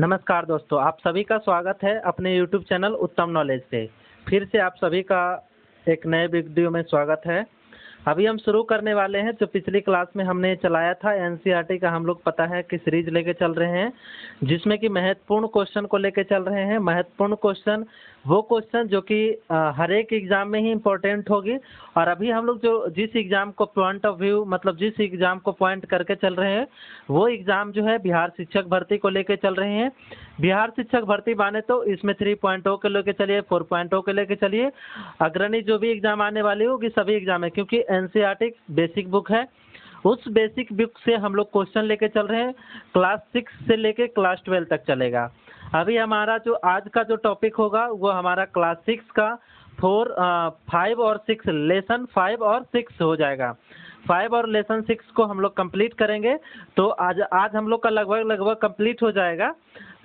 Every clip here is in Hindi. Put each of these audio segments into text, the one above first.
नमस्कार दोस्तों, आप सभी का स्वागत है अपने YouTube चैनल उत्तम नॉलेज पे। फिर से आप सभी का एक नए वीडियो में स्वागत है। अभी हम शुरू करने वाले हैं जो पिछली क्लास में हमने चलाया था एनसीईआरटी का। हम लोग पता है कि सीरीज लेके चल रहे हैं जिसमें कि महत्वपूर्ण क्वेश्चन को लेके चल रहे हैं। महत्वपूर्ण क्वेश्चन वो क्वेश्चन जो कि हर एक एग्जाम में ही इम्पोर्टेंट होगी। और अभी हम लोग जो जिस एग्जाम को पॉइंट ऑफ व्यू मतलब जिस एग्जाम को पॉइंट करके चल रहे हैं वो एग्जाम जो है बिहार शिक्षक भर्ती को लेके चल रहे हैं। बिहार शिक्षक भर्ती माने तो इसमें 3.0 के लेके चलिए, 4.0 के लेके चलिए। अग्रणी जो भी एग्जाम आने वाली होगी सभी एग्जाम है, क्योंकि एनसीईआरटी बेसिक बुक है। उस बेसिक बुक से हम लोग क्वेश्चन लेके चल रहे हैं। क्लास 6 से लेके क्लास 12 तक चलेगा। अभी हमारा जो आज का जो टॉपिक होगा वो हमारा क्लास 6 का 5 और 6 लेसन 5 और 6 हो जाएगा। 5 और लेसन 6 को हम लोग कंप्लीट करेंगे। तो आज हम लोग का लगभग कंप्लीट हो जाएगा।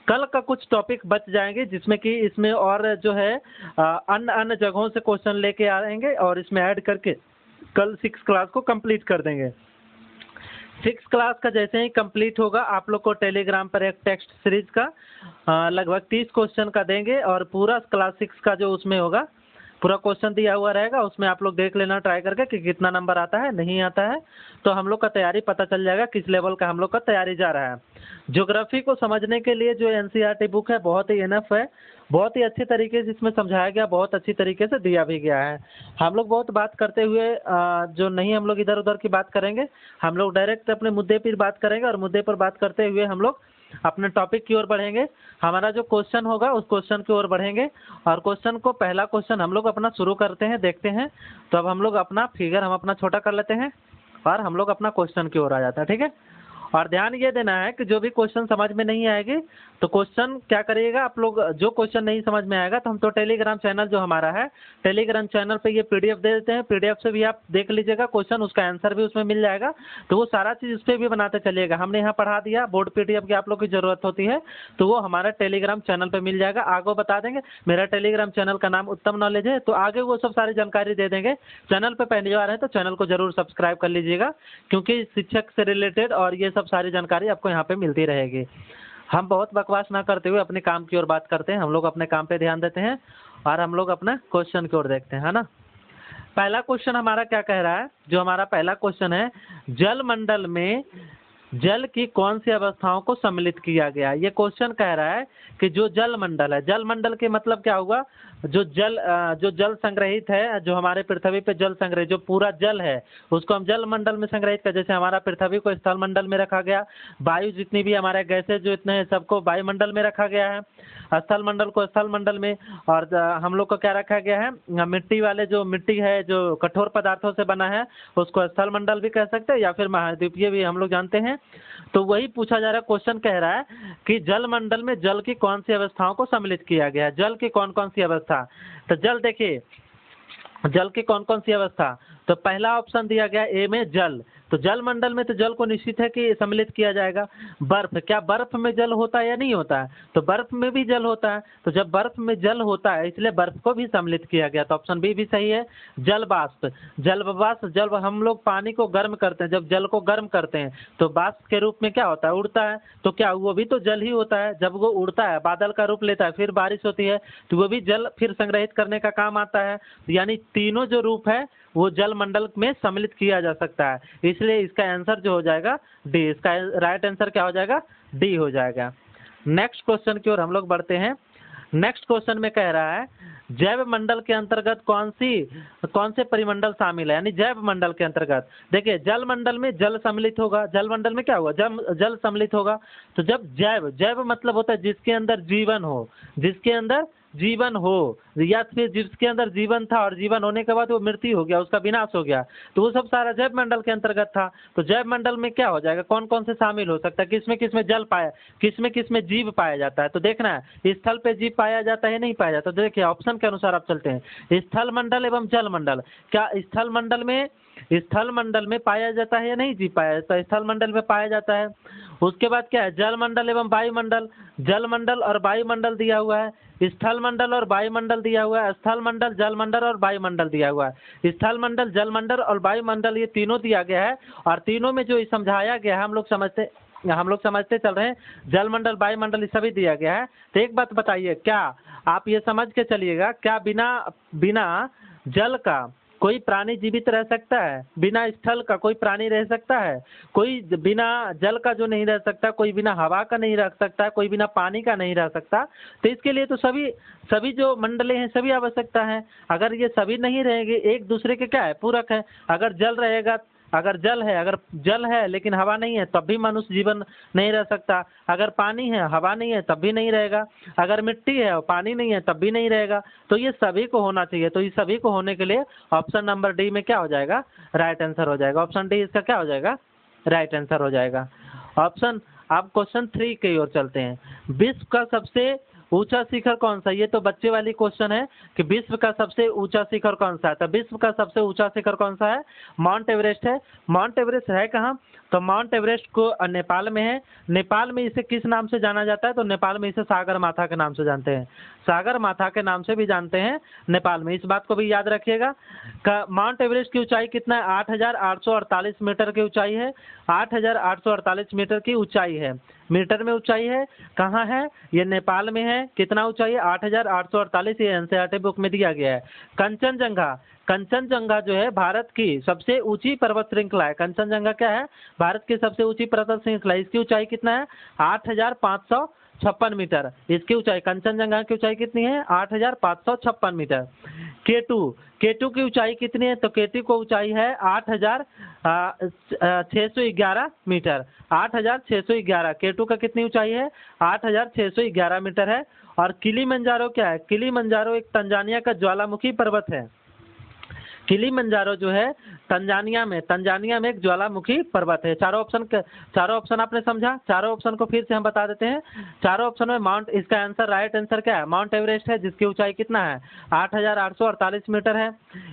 कल का कुछ टॉपिक बच जाएंगे जिसमें कि इसमें और जो है अन्य जगहों से क्वेश्चन लेके आएंगे और इसमें ऐड करके कल 6 क्लास को कंप्लीट कर देंगे। 6 क्लास का जैसे ही कंप्लीट होगा आप लोग को टेलीग्राम पर एक टेक्स्ट सीरीज का लगभग 30 क्वेश्चन का देंगे और पूरा क्लास 6 का जो उसमें होगा पूरा क्वेश्चन दिया हुआ रहेगा। उसमें आप लोग देख लेना ट्राई करके कि कितना नंबर आता है नहीं आता है, तो हम लोग का तैयारी पता चल जाएगा किस लेवल का हम लोग का तैयारी जा रहा है। ज्योग्राफी को समझने के लिए जो एनसीईआरटी बुक है बहुत ही इनफ है, बहुत ही अच्छे तरीके से इसमें समझाया गया, बहुत अच्छी तरीके से दिया भी गया है। हम लोग बहुत बात करते हुए जो नहीं हम लोग इधर उधर की बात करेंगे, हम लोग डायरेक्ट अपने मुद्दे पर बात करेंगे और मुद्दे पर बात करते हुए हम लोग अपने टॉपिक की ओर बढ़ेंगे। हमारा जो क्वेश्चन होगा उस क्वेश्चन की ओर बढ़ेंगे और क्वेश्चन को पहला क्वेश्चन हम लोग अपना शुरू करते हैं, देखते हैं। तो अब हम लोग अपना फिगर हम अपना छोटा कर लेते हैं और हम लोग अपना क्वेश्चन की ओर आ जाता है, ठीक है। और ध्यान ये देना है कि जो भी क्वेश्चन समझ में नहीं आएगी तो क्वेश्चन क्या करिएगा आप लोग, जो क्वेश्चन नहीं समझ में आएगा तो हम तो टेलीग्राम चैनल जो हमारा है टेलीग्राम चैनल पे ये पीडीएफ दे देते हैं। पीडीएफ से भी आप देख लीजिएगा क्वेश्चन, उसका आंसर भी उसमें मिल जाएगा। तो वो सारा चीज़ उस पर भी बनाते चलिएगा। हमने यहाँ पढ़ा दिया, बोर्ड पीडीएफ की आप लोग की जरूरत होती है तो वो हमारा टेलीग्राम चैनल पर मिल जाएगा। आगे बता देंगे मेरा टेलीग्राम चैनल का नाम उत्तम नॉलेज है, तो आगे वो सब सारी जानकारी दे देंगे। चैनल पर पहली बार है तो चैनल को जरूर सब्सक्राइब कर लीजिएगा, क्योंकि शिक्षक से रिलेटेड और ये सब सारी जानकारी आपको यहाँ पे मिलती रहेगी। हम बहुत बकवास ना करते हुए अपने काम की ओर बात करते हैं। हम लोग अपने काम पे ध्यान देते हैं और हम लोग अपना क्वेश्चन की ओर देखते हैं, है ना। पहला क्वेश्चन हमारा क्या कह रहा है, जो हमारा पहला क्वेश्चन है, जल मंडल में जल की कौन सी अवस्थाओं को सम्मिलित किया गया। ये क्वेश्चन कह रहा है कि जो जल मंडल है, जल मंडल के मतलब क्या हुआ, जो जल संग्रहित है, जो हमारे पृथ्वी पे जल संग्रहित जो पूरा जल है उसको हम जल मंडल में संग्रहित कर। जैसे हमारा पृथ्वी को स्थल मंडल में रखा गया, वायु जितनी भी हमारे गैसें जो इतने हैं सबको वायुमंडल में रखा गया है, स्थल मंडल को स्थल मंडल में। और हम लोग को क्या रखा गया है, मिट्टी वाले जो मिट्टी है जो कठोर पदार्थों से बना है उसको स्थल मंडल भी कह सकते हैं या फिर महाद्वीपीय भी हम लोग जानते हैं। तो वही पूछा जा रहा है, क्वेश्चन कह रहा है कि जल मंडल में जल की कौन सी अवस्थाओं को सम्मिलित किया गया है। जल की कौन कौन सी अवस्था, तो जल देखिए जल की कौन कौन सी अवस्था, तो पहला ऑप्शन दिया गया ए में जल। तो जल मंडल में तो जल को निश्चित है कि सम्मिलित किया जाएगा। बर्फ, क्या बर्फ में जल होता है या नहीं होता है, तो बर्फ में भी जल होता है। तो जब बर्फ में जल होता है इसलिए बर्फ को भी सम्मिलित किया गया, तो ऑप्शन बी भी सही है। जल वाष्प, जब हम लोग पानी को गर्म करते हैं, जब जल को गर्म करते हैं तो वाष्प के रूप में क्या होता है, उड़ता है। तो क्या वो भी तो जल ही होता है। जब वो उड़ता है बादल का रूप लेता है फिर बारिश होती है तो वो भी जल फिर संग्रहित करने का काम आता है। यानी तीनों जो रूप है वो जल मंडल में सम्मिलित किया जा सकता है, इसलिए इसका आंसर जो हो जाएगा डी। इसका राइट आंसर क्या हो जाएगा, डी हो जाएगा। नेक्स्ट क्वेश्चन की ओर हम लोग बढ़ते हैं। नेक्स्ट क्वेश्चन में कह रहा है जैव मंडल के अंतर्गत कौन से परिमंडल शामिल है, यानी जैव मंडल के अंतर्गत। देखिए जल मंडल में जल सम्मिलित होगा, जल मंडल में क्या होगा, जल सम्मिलित होगा। तो जब जैव मतलब होता है जिसके अंदर जीवन हो, जिसके अंदर जीवन हो, या फिर जिसके अंदर जीवन था और जीवन होने के बाद वो मृत्यु हो गया, उसका विनाश हो गया, तो वो सब सारा जैव मंडल के अंतर्गत था। तो जैव मंडल में क्या हो जाएगा, कौन कौन से शामिल हो सकता है, किसमें किसमें जल पाया, किसमें जीव पाया जाता है। तो देखना है स्थल पे जीव पाया जाता है नहीं पाया जाता। तो देखिए ऑप्शन के अनुसार आप चलते हैं, स्थल मंडल एवं जल मंडल। क्या स्थल मंडल में पाया जाता है या नहीं जीव पाया जाता है, स्थल मंडल में पाया जाता है। उसके बाद क्या है, जल मंडल एवं वायुमंडल। जल मंडल और वायुमंडल दिया हुआ है, स्थल मंडल और वायुमंडल दिया हुआ है, स्थल मंडल जल मंडल और वायुमंडल दिया हुआ है। स्थल मंडल जल मंडल और वायुमंडल ये तीनों दिया गया है और तीनों में जो समझाया गया है हम लोग समझते हम लोग समझते चल रहे हैं, जलमंडल वायुमंडल ये सभी दिया गया है। तो एक बात बताइए, क्या आप ये समझ के चलिएगा, क्या बिना बिना जल का कोई प्राणी जीवित रह सकता है? बिना स्थल का कोई प्राणी रह सकता है? कोई बिना जल का जो नहीं रह सकता, कोई बिना हवा का नहीं रह सकता, कोई बिना पानी का नहीं रह सकता। तो इसके लिए तो सभी सभी जो मंडले हैं सभी आवश्यकता है। अगर ये सभी नहीं रहेंगे, एक दूसरे के क्या है, पूरक है। अगर जल रहेगा, अगर जल है लेकिन हवा नहीं है तब भी मनुष्य जीवन नहीं रह सकता। अगर पानी है हवा नहीं है तब भी नहीं रहेगा। अगर मिट्टी है और पानी नहीं है तब भी नहीं रहेगा। तो ये सभी को होना चाहिए। तो ये सभी को होने के लिए ऑप्शन नंबर डी में क्या हो जाएगा, राइट आंसर हो जाएगा। ऑप्शन डी इसका क्या हो जाएगा, राइट आंसर हो जाएगा। ऑप्शन, आप क्वेश्चन 3 की ओर चलते हैं। विश्व का सबसे ऊंचा शिखर कौन सा? ये तो बच्चे वाली क्वेश्चन है कि विश्व का सबसे ऊंचा शिखर कौन सा है। तो विश्व का सबसे ऊंचा शिखर कौन सा है? माउंट एवरेस्ट है। माउंट एवरेस्ट है कहाँ? तो माउंट एवरेस्ट को नेपाल में है। नेपाल में इसे किस नाम से जाना जाता है? तो नेपाल में इसे सागर माथा के नाम से जानते हैं। सागर माथा के नाम से भी जानते हैं नेपाल में। इस बात को भी याद रखिएगा। माउंट एवरेस्ट की ऊंचाई कितना है? 8,848 मीटर की ऊंचाई है। 8,848 मीटर की ऊंचाई है, मीटर में ऊंचाई है। कहाँ है? ये नेपाल में है। कितना ऊंचाई है? 8,848। ये एनसीईआरटी बुक में दिया गया है। कंचनजंगा, कंचनजंगा जो है भारत की सबसे ऊंची पर्वत श्रृंखला है। कंचनजंगा क्या है? भारत की सबसे ऊंची पर्वत श्रृंखला। इसकी ऊंचाई कितना है? 8,556 मीटर इसकी ऊंचाई। कंचनजंगा की ऊंचाई कितनी है? 8,556 मीटर। केटू, केटू की ऊंचाई कितनी है? तो केटू की ऊंचाई है 8,611 मीटर। 8,611। केटू का कितनी ऊंचाई है? 8,611 मीटर है। और किलीमंजारो क्या है? किलीमंजारो एक तंजानिया का ज्वालामुखी पर्वत है। किलीमंजारो जो है तंजानिया में एक ज्वालामुखी पर्वत है। चारों ऑप्शन आपने समझा। चारों ऑप्शन को फिर से हम बता देते हैं। चारों ऑप्शन में माउंट, इसका आंसर, राइट आंसर क्या है? माउंट एवरेस्ट है, जिसकी ऊंचाई कितना है? 8,848 मीटर है।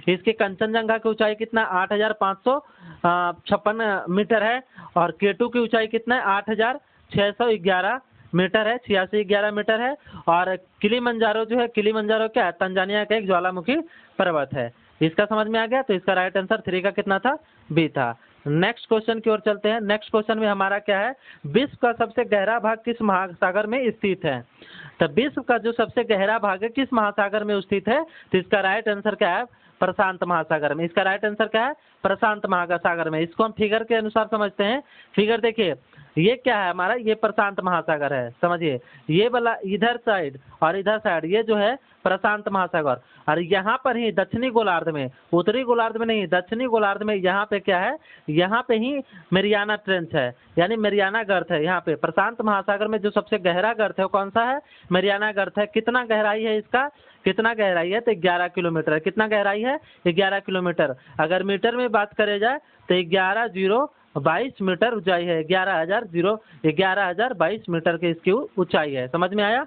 इसके कंचनजंगा की ऊंचाई कितना? 8,556 मीटर है। और केटू की ऊंचाई कितना है? 8,611 मीटर है, 8611 मीटर है। और किलीमंजारो जो है, किलीमंजारो क्या है? तंजानिया का एक ज्वालामुखी पर्वत है। इसका समझ में आ गया। तो इसका राइट आंसर 3 का कितना था? बी था। नेक्स्ट क्वेश्चन की ओर चलते हैं। नेक्स्ट क्वेश्चन में हमारा क्या है? विश्व का सबसे गहरा भाग किस महासागर में स्थित है? तो विश्व का जो सबसे गहरा भाग है किस महासागर में स्थित है? तो इसका राइट आंसर क्या है? प्रशांत महासागर में। इसका राइट आंसर क्या है? प्रशांत महासागर में। इसको हम फिगर के अनुसार समझते हैं। फिगर देखिए, ये क्या है हमारा? ये प्रशांत महासागर है, समझिए। ये वाला इधर साइड और इधर साइड, ये जो है प्रशांत महासागर। और यहाँ पर ही दक्षिणी गोलार्ध में, उत्तरी गोलार्ध में नहीं, दक्षिणी गोलार्ध में यहाँ पे क्या है? यहाँ पे ही मेरियाना ट्रेंच है, यानी मेरियाना गर्त है। यहाँ पे प्रशांत महासागर में जो सबसे गहरा गर्त है वो कौन सा है? मेरियाना गर्त है। कितना गहराई है इसका? कितना गहराई है? तो 11 किलोमीटर। कितना गहराई है? 11 किलोमीटर। अगर मीटर में बात करे जाए तो 11,022 मीटर ऊंचाई है। 11,022 मीटर की इसकी ऊंचाई है। समझ में आया?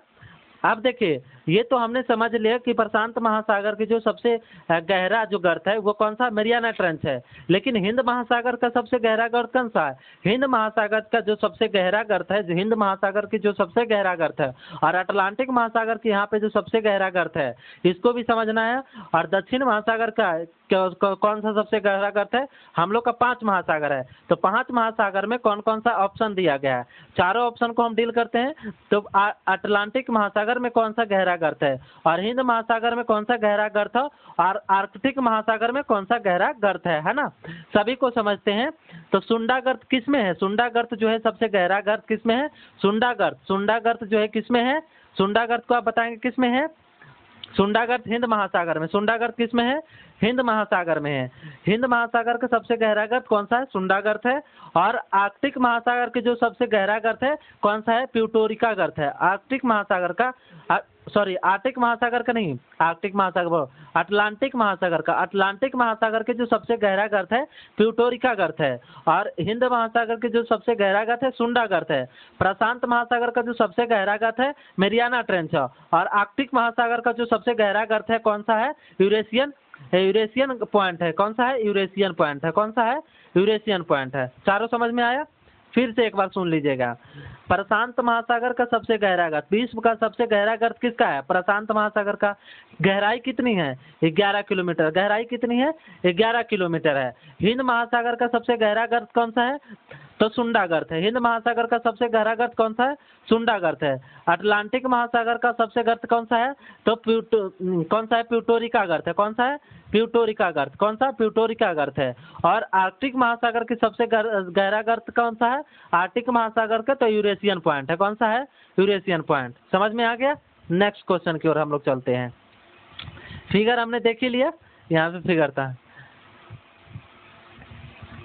अब देखिए, ये तो हमने समझ लिया कि प्रशांत महासागर की जो सबसे गहरा जो गर्त है वो कौन सा? मेरियाना ट्रेंच है। लेकिन हिंद महासागर का सबसे गहरा गर्त कौन सा है? हिंद महासागर का जो सबसे गहरा गर्त है, जो हिंद महासागर की जो सबसे गहरा गर्त है, और अटलांटिक महासागर के यहाँ पे जो सबसे गहरा गर्त है, इसको भी समझना है। और दक्षिण महासागर का कौन सा सबसे गहरा गर्त है? हम लोग का 5 महासागर है। तो 5 महासागर में कौन कौन सा ऑप्शन दिया गया है? चारों ऑप्शन को हम डील करते हैं। तो अटलांटिक महासागर में कौन सा गहरा गर्त है, और हिंद महासागर में कौन सा गहरा गर्त है, और आर्कटिक महासागर में कौन सा गहरा गर्त है ना? सभी को समझते हैं। तो सुंडा गर्त किस में है? सुंडा गर्त जो है सबसे गहरा गर्त किस में है? सुंडा गर्त जो है किस में है? सुंडा गर्त को आप बताएंगे किस में है? सुंडा गर्त हिंद महासागर में। सुंडा गर्त किस में है? हिंद महासागर में है। हिंद महासागर का सबसे गहरा गर्त कौन सा है? सुंडा गर्त है। और आर्कटिक महासागर के जो सबसे गहरा गर्त है कौन सा है? प्यूटोरिका गर्त है। आर्कटिक महासागर का, सॉरी, आर्कटिक महासागर का नहीं, आर्कटिक महासागर, अटलांटिक महासागर का, अटलांटिक महासागर के जो सबसे गहरा गर्त है प्यूटोरिका गर्त है। और हिंद महासागर के जो सबसे गहरा गर्त है सुंडा गर्त है। प्रशांत महासागर का जो सबसे गहरा गर्त है मेरियाना ट्रेंच है। और आर्कटिक महासागर का जो सबसे गहरा गर्त है कौन सा है? यूरेशियन पॉइंट है। कौन सा है? यूरेशियन पॉइंट है। कौन सा है? यूरेशियन पॉइंट है। चारों समझ में आया? फिर से एक बार सुन लीजिएगा। प्रशांत महासागर का सबसे गहरा गर्त, विश्व का सबसे गहरा गर्त किसका है? प्रशांत महासागर का। गहराई कितनी है? 11 किलोमीटर। गहराई कितनी है? 11 किलोमीटर है। हिंद महासागर का सबसे गहरा गर्त कौन सा है? तो सुंडा गर्त है। हिंद महासागर का सबसे गहरा गर्त कौन सा है? सुंडा गर्त है। अटलांटिक महासागर का सबसे गर्त कौन सा है? तो कौन सा है? प्यूटोरिका गर्त है। कौन सा है? प्यूटोरिका गर्त। कौन सा? प्यूटोरिका गर्त है। और आर्कटिक महासागर की सबसे गहरा गर्त कौन सा है? आर्कटिक महासागर का तो यूरेशियन पॉइंट है। कौन सा है? Eurasian point. समझ में आ गया? नेक्स्ट क्वेश्चन की ओर हम लोग चलते हैं। फिगर हमने देख ही लिया, यहाँ पे फिगर था।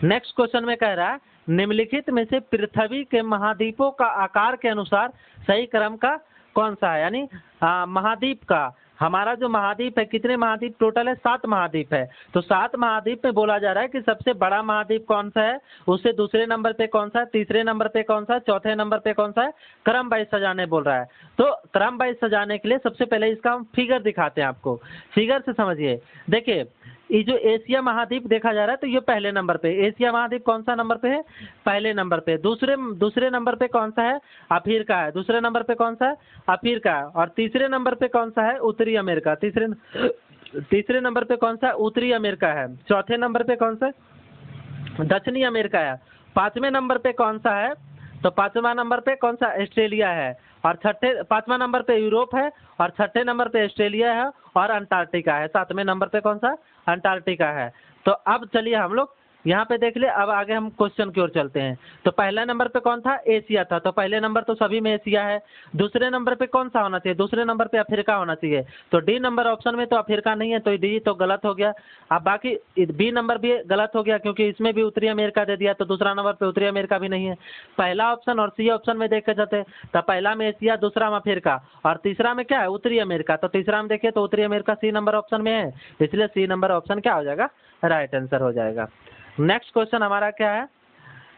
नेक्स्ट क्वेश्चन में कह रहा है निम्नलिखित में से पृथ्वी के महाद्वीपों का आकार के अनुसार सही क्रम का कौन सा है? यानी महाद्वीप का, हमारा जो महाद्वीप है, कितने महाद्वीप टोटल है? 7 महाद्वीप है। तो 7 महाद्वीप में बोला जा रहा है कि सबसे बड़ा महाद्वीप कौन सा है, उससे दूसरे नंबर पे कौन सा है, तीसरे नंबर पे कौन सा है, चौथे नंबर पे कौन सा है, क्रम वाइज सजाने बोल रहा है। तो क्रम वाइज सजाने के लिए सबसे पहले इसका हम फिगर दिखाते हैं आपको। फिगर से समझिए। देखिए ये जो एशिया महाद्वीप देखा जा रहा है तो ये पहले नंबर पे, एशिया महाद्वीप कौन सा नंबर पे है? पहले नंबर पे। दूसरे नंबर पे कौन सा है? अफ्रीका है। दूसरे नंबर पे कौन सा है? अफ्रीका। और तीसरे नंबर पे कौन सा है? उत्तरी अमेरिका। तीसरे नंबर पे कौन सा है? उत्तरी अमेरिका है। चौथे नंबर पे कौन सा है? दक्षिणी अमेरिका है। 5वें नंबर पे कौन सा है? तो 5वां नंबर पे कौन सा? ऑस्ट्रेलिया है। और 5वां नंबर पे यूरोप है। और 6ठे नंबर पे ऑस्ट्रेलिया है और अंटार्कटिका है। 7वें नंबर पे कौन सा? अंटार्कटिका है। तो अब चलिए हम लोग यहाँ पे देख ले। अब आगे हम क्वेश्चन की ओर चलते हैं। तो पहला नंबर पे कौन था? एशिया था। तो पहले नंबर तो सभी में एशिया है। दूसरे नंबर पे कौन सा होना चाहिए? दूसरे नंबर पे अफ्रीका होना चाहिए। तो डी नंबर ऑप्शन में तो अफ्रीका नहीं है, तो डी तो गलत हो गया। अब बाकी बी नंबर भी गलत हो गया क्योंकि इसमें भी उत्तरी अमेरिका दे दिया, तो दूसरा नंबर पे उत्तरी अमेरिका भी नहीं है। पहला ऑप्शन और सी ऑप्शन में देख के जाते, तो पहला में एशिया, दूसरा में अफ्रीका और तीसरा में क्या है? उत्तरी अमेरिका। तो तीसरा में देखिए तो उत्तरी अमेरिका सी नंबर ऑप्शन में है, इसलिए सी नंबर ऑप्शन क्या हो जाएगा? राइट आंसर हो जाएगा। नेक्स्ट क्वेश्चन हमारा क्या है?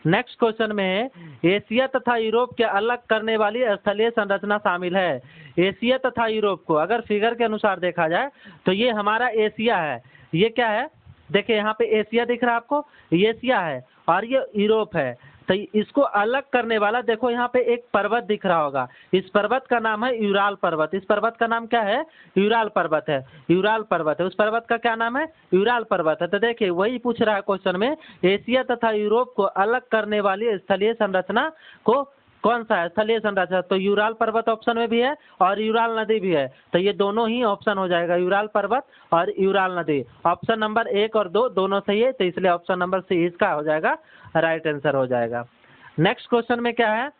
नेक्स्ट क्वेश्चन में एशिया तथा यूरोप के अलग करने वाली स्थलीय संरचना शामिल है। एशिया तथा यूरोप को अगर फिगर के अनुसार देखा जाए तो ये हमारा एशिया है। ये क्या है? देखिए यहाँ पे एशिया दिख रहा है आपको, ये एशिया है और ये यूरोप है। तो इसको अलग करने वाला देखो यहाँ पे एक पर्वत दिख रहा होगा, इस पर्वत का नाम है यूराल पर्वत। इस पर्वत का नाम क्या है? यूराल पर्वत है। यूराल पर्वत है, उस पर्वत का क्या नाम है? यूराल पर्वत है। तो देखिए वही पूछ रहा है क्वेश्चन में, एशिया तथा यूरोप को अलग करने वाली स्थलीय संरचना को कौन सा है? स्थलीय संरचना तो यूराल पर्वत ऑप्शन में भी है और यूराल नदी भी है। तो ये दोनों ही ऑप्शन हो जाएगा, यूराल पर्वत और यूराल नदी। ऑप्शन नंबर 1 और 2 दोनों सही है, तो इसलिए ऑप्शन नंबर सी इसका हो जाएगा राइट आंसर हो जाएगा। नेक्स्ट क्वेश्चन में क्या है?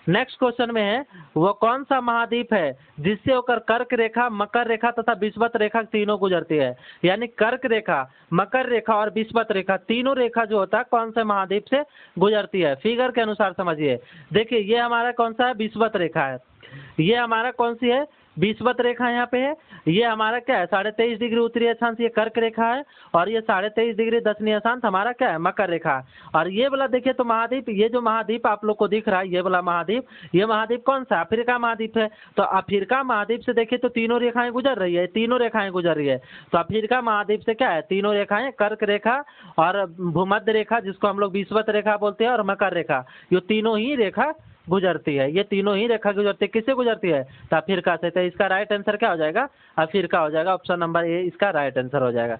नेक्स्ट क्वेश्चन में है वो कौन सा महाद्वीप है जिससे होकर कर्क रेखा, मकर रेखा तथा विषुवत रेखा तीनों गुजरती है? यानी कर्क रेखा, मकर रेखा और विषुवत रेखा तीनों रेखा जो होता है कौन से महाद्वीप से गुजरती है? फिगर के अनुसार समझिए। देखिए ये हमारा कौन सा है? विषुवत रेखा है। ये हमारा कौन सी है? विषुवत रेखा यहाँ पे है। ये हमारा क्या है? 23.5 डिग्री उत्तरी अक्षांश ये कर्क रेखा है और ये 23.5 डिग्री दक्षिणी अक्षांश हमारा क्या है? मकर रेखा। और ये वाला देखिए तो महाद्वीप, ये जो महाद्वीप आप लोग को दिख रहा है ये वाला महाद्वीप, ये महाद्वीप कौन सा? अफ्रीका महाद्वीप है। तो अफ्रीका महाद्वीप से देखिए तो तीनों रेखाएं गुजर रही है, तीनों रेखाएं गुजर रही है। तो अफ्रीका महाद्वीप से क्या है? तीनों रेखाएं, कर्क रेखा और भूमध्य रेखा जिसको हम लोग विषुवत रेखा बोलते हैं और मकर रेखा, ये तीनों ही रेखा गुजरती है। ये तीनों ही रेखा गुजरती है, किससे गुजरती है? तो अफ्रीका से। तो इसका राइट आंसर क्या हो जाएगा? अफ्रीका हो जाएगा। ऑप्शन नंबर ए इसका राइट आंसर हो जाएगा।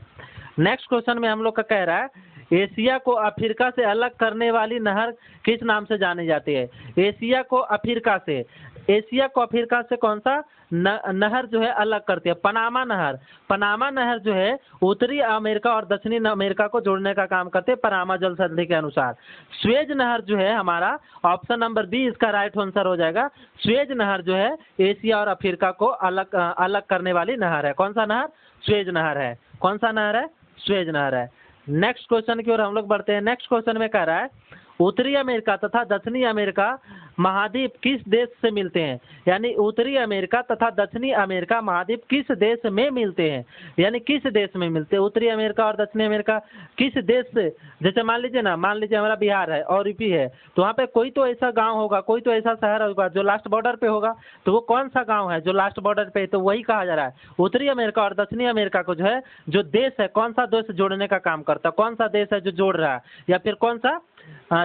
नेक्स्ट क्वेश्चन में हम लोग का कह रहा है एशिया को अफ्रीका से अलग करने वाली नहर किस नाम से जानी जाती है? एशिया को अफ्रीका से, एशिया को अफ्रीका से कौन सा नहर जो है अलग करती है? पनामा नहर। पनामा नहर जो है उत्तरी अमेरिका और दक्षिणी अमेरिका को जोड़ने का काम करते हैं पनामा जल संधि के अनुसार। स्वेज नहर जो है हमारा ऑप्शन नंबर बी इसका राइट आंसर हो जाएगा। स्वेज नहर जो है एशिया और अफ्रीका को अलग करने वाली नहर है। कौन सा नहर? स्वेज नहर है। कौन सा नहर है? स्वेज नहर है। नेक्स्ट क्वेश्चन की ओर हम लोग बढ़ते हैं। नेक्स्ट क्वेश्चन में कह रहा है उत्तरी अमेरिका तथा दक्षिणी अमेरिका महाद्वीप किस देश से मिलते हैं? यानी उत्तरी अमेरिका तथा दक्षिणी अमेरिका महाद्वीप किस देश में मिलते हैं? यानी किस देश में मिलते हैं उत्तरी अमेरिका और दक्षिणी अमेरिका? किस देश से? जैसे मान लीजिए ना, मान लीजिए हमारा बिहार है और यूपी है, तो वहाँ पे कोई तो ऐसा गांव होगा, कोई तो ऐसा शहर होगा जो लास्ट बॉर्डर पे होगा। तो वो कौन सा गांव है जो लास्ट बॉर्डर पे है? तो वही कहा जा रहा है उत्तरी अमेरिका और दक्षिणी अमेरिका को जो है जो देश है, कौन सा देश जोड़ने का काम करता है? कौन सा देश है जो जोड़ रहा है या फिर कौन सा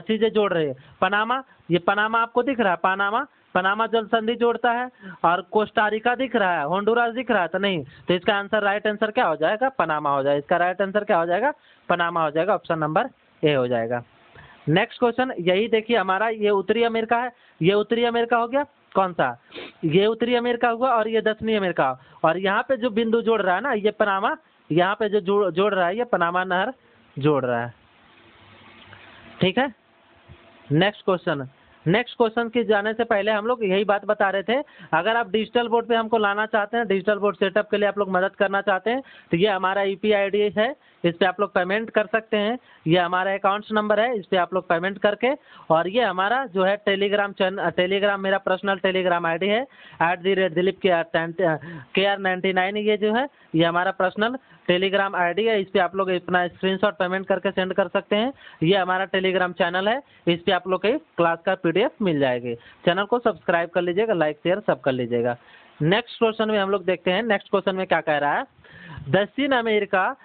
चीजें जोड़ रही है? पनामा। ये पनामा आपको दिख रहा है? पनामा, पनामा जल संधि जोड़ता है। और कोस्टारिका दिख रहा है, होंडुरास दिख रहा है? तो नहीं, तो इसका आंसर राइट आंसर क्या हो जाएगा? पनामा हो जाएगा। इसका राइट आंसर क्या हो जाएगा? पनामा हो जाएगा। ऑप्शन नंबर ए हो जाएगा। नेक्स्ट क्वेश्चन यही देखिए, हमारा ये उत्तरी अमेरिका है, ये उत्तरी अमेरिका हो गया, कौन सा, ये उत्तरी अमेरिका हुआ, और ये दक्षिणी अमेरिका, और यहाँ पे जो बिंदु जोड़ रहा है ना, ये पनामा, यहाँ पे जो जोड़ रहा है ये पनामा नहर जोड़ रहा है। ठीक है। नेक्स्ट क्वेश्चन की जाने से पहले हम लोग यही बात बता रहे थे, अगर आप डिजिटल बोर्ड पे हमको लाना चाहते हैं, डिजिटल बोर्ड सेटअप के लिए आप लोग मदद करना चाहते हैं, तो ये हमारा यूपीआई है, इस पे आप लोग पेमेंट कर सकते हैं। ये हमारा अकाउंट्स नंबर है, इस पे आप लोग पेमेंट करके, और ये हमारा जो है टेलीग्राम मेरा पर्सनल टेलीग्राम आईडी है @दिलीप KR99, ये जो है ये हमारा पर्सनल टेलीग्राम आईडी है। इस पे आप लोग अपना स्क्रीनशॉट पेमेंट करके सेंड कर सकते हैं। ये हमारा टेलीग्राम चैनल है, इस पे आप लोग के क्लास का PDF मिल जाएगी। चैनल को सब्सक्राइब कर लीजिएगा, लाइक शेयर सब कर लीजिएगा। नेक्स्ट क्वेश्चन में हम लोग देखते हैं, नेक्स्ट क्वेश्चन में क्या कह रहा है, दक्षिण अमेरिका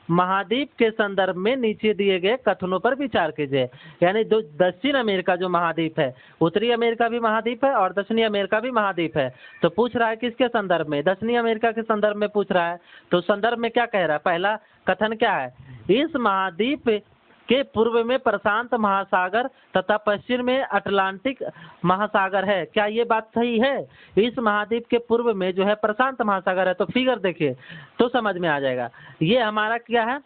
महाद्वीप के संदर्भ में नीचे दिए गए कथनों पर विचार कीजिए। यानी जो दक्षिण अमेरिका जो महाद्वीप है, उत्तरी अमेरिका भी महाद्वीप है और दक्षिणी अमेरिका भी महाद्वीप है, तो पूछ रहा है किसके संदर्भ में, दक्षिणी अमेरिका के संदर्भ में पूछ रहा है। तो संदर्भ में क्या कह रहा है, पहला कथन क्या है, इस महाद्वीप के पूर्व में प्रशांत महासागर तथा पश्चिम में अटलांटिक महासागर है। क्या ये बात सही है? इस महाद्वीप के पूर्व में जो है प्रशांत महासागर है, तो फिगर देखिए तो समझ में आ जाएगा। ये हमारा क्या है,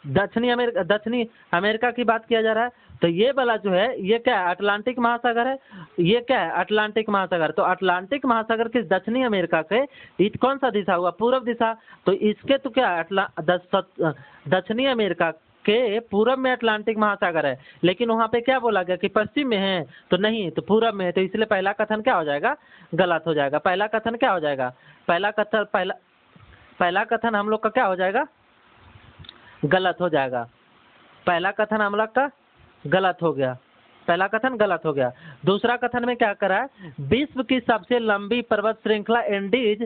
दक्षिणी अमेरिका की बात किया जा रहा है, तो ये वाला जो है ये क्या है, अटलांटिक महासागर है। ये क्या है, अटलांटिक महासागर। तो अटलांटिक महासागर किस दक्षिणी अमेरिका के कौन सा दिशा हुआ, पूर्व दिशा। तो इसके तो क्या दक्षिणी अमेरिका के पूरब में अटलांटिक महासागर है, लेकिन वहाँ पे क्या बोला गया कि पश्चिम में है, तो नहीं, तो पूरब में है, तो इसलिए पहला कथन क्या हो जाएगा, गलत हो जाएगा। पहला कथन क्या हो जाएगा, पहला कथन हम लोग का क्या हो जाएगा, गलत हो जाएगा। पहला कथन हम लोग का गलत हो गया, पहला कथन गलत हो गया। दूसरा कथन में क्या करा है, विश्व की सबसे लंबी पर्वत श्रृंखला एंडीज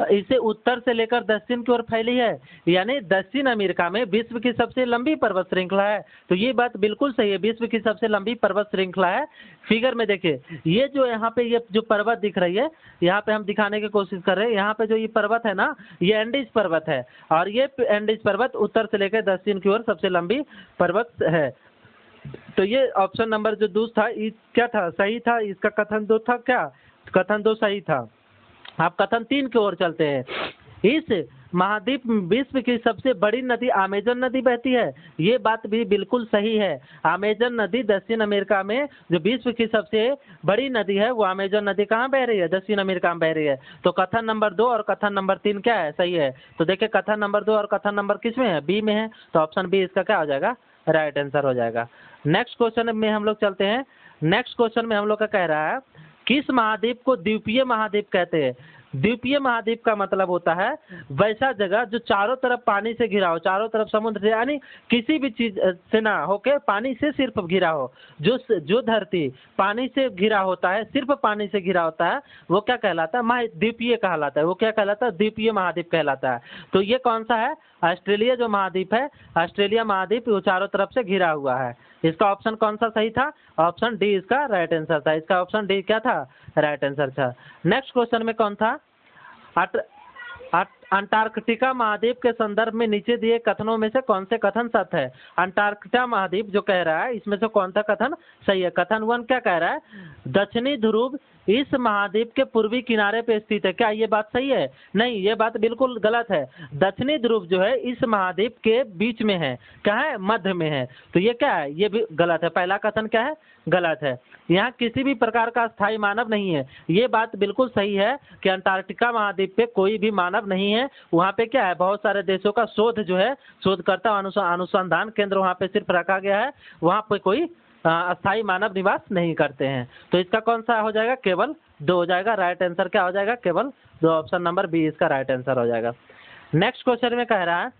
इसे उत्तर से लेकर दक्षिण की ओर फैली है। यानी दक्षिण अमेरिका में विश्व की सबसे लंबी पर्वत श्रृंखला है, तो ये बात बिल्कुल सही है, विश्व की सबसे लंबी पर्वत श्रृंखला है। फिगर में देखिए, ये जो यहाँ पे ये जो पर्वत दिख रही है, यहाँ पे हम दिखाने की कोशिश कर रहे हैं, यहाँ पे जो ये पर्वत है ना, ये एंडीज पर्वत है, और ये एंडीज पर्वत उत्तर से लेकर दक्षिण की ओर सबसे लंबी पर्वत है। तो ये ऑप्शन नंबर जो 2 था, क्या था, सही था। इसका कथन 2 था, क्या कथन 2 सही था। आप कथन 3 की ओर चलते हैं। इस महाद्वीप में विश्व की सबसे बड़ी नदी अमेजन नदी बहती है। ये बात भी बिल्कुल सही है। अमेजन नदी दक्षिण अमेरिका में जो विश्व की सबसे बड़ी नदी है, वो अमेजन नदी कहाँ बह रही है, दक्षिण अमेरिका में बह रही है। तो कथन नंबर 2 और कथन नंबर 3 क्या है, सही है। तो देखिए कथन नंबर 2 और कथन नंबर किस में है, बी में है, तो ऑप्शन बी इसका क्या हो जाएगा, राइट आंसर हो जाएगा। नेक्स्ट क्वेश्चन में हम लोग चलते हैं। नेक्स्ट क्वेश्चन में हम लोग का कह रहा है, किस महाद्वीप को द्वीपीय महाद्वीप कहते हैं। द्वीपीय महाद्वीप का मतलब होता है वैसा जगह जो चारों तरफ पानी से घिरा हो, चारों तरफ समुद्र से, यानी किसी भी चीज से ना होके पानी से सिर्फ घिरा हो। जो धरती पानी से घिरा होता है, सिर्फ पानी से घिरा होता है, वो क्या कहलाता है, महाद्वीपीय कहलाता है। वो क्या कहलाता है, द्वीपीय महाद्वीप कहलाता है। तो ये कौन सा है, ऑस्ट्रेलिया जो महाद्वीप है, ऑस्ट्रेलिया महाद्वीप वो चारों तरफ से घिरा हुआ है। इसका ऑप्शन कौन सा सही था, ऑप्शन डी इसका राइट आंसर था। इसका ऑप्शन डी क्या था, राइट आंसर था। नेक्स्ट क्वेश्चन में कौन था, अंटार्कटिका महाद्वीप के संदर्भ में नीचे दिए कथनों में से कौन से कथन सत्य है। अंटार्कटिका महाद्वीप जो कह रहा है, इसमें से कौन सा कथन सही है। कथन 1 क्या कह रहा है, दक्षिणी ध्रुव इस महाद्वीप के पूर्वी किनारे पे स्थित है। क्या ये बात सही है, नहीं, ये बात बिल्कुल गलत है। दक्षिणी ध्रुव जो है इस महाद्वीप के बीच में है, क्या है, मध्य में है, तो ये क्या है, ये भी गलत है। पहला कथन क्या है, गलत है। यहाँ किसी भी प्रकार का स्थायी मानव नहीं है। ये बात बिल्कुल सही है कि अंटार्कटिका महाद्वीप पे कोई भी मानव नहीं है। वहाँ पे क्या है, बहुत सारे देशों का शोध जो है, शोधकर्ता अनुसंधान केंद्र वहाँ पे सिर्फ रखा गया है। वहाँ पे कोई अस्थायी मानव निवास नहीं करते हैं। तो इसका कौन सा हो जाएगा, केवल 2 हो जाएगा। राइट आंसर क्या हो जाएगा, केवल 2, ऑप्शन नंबर बी इसका राइट आंसर हो जाएगा। नेक्स्ट क्वेश्चन में कह रहा है,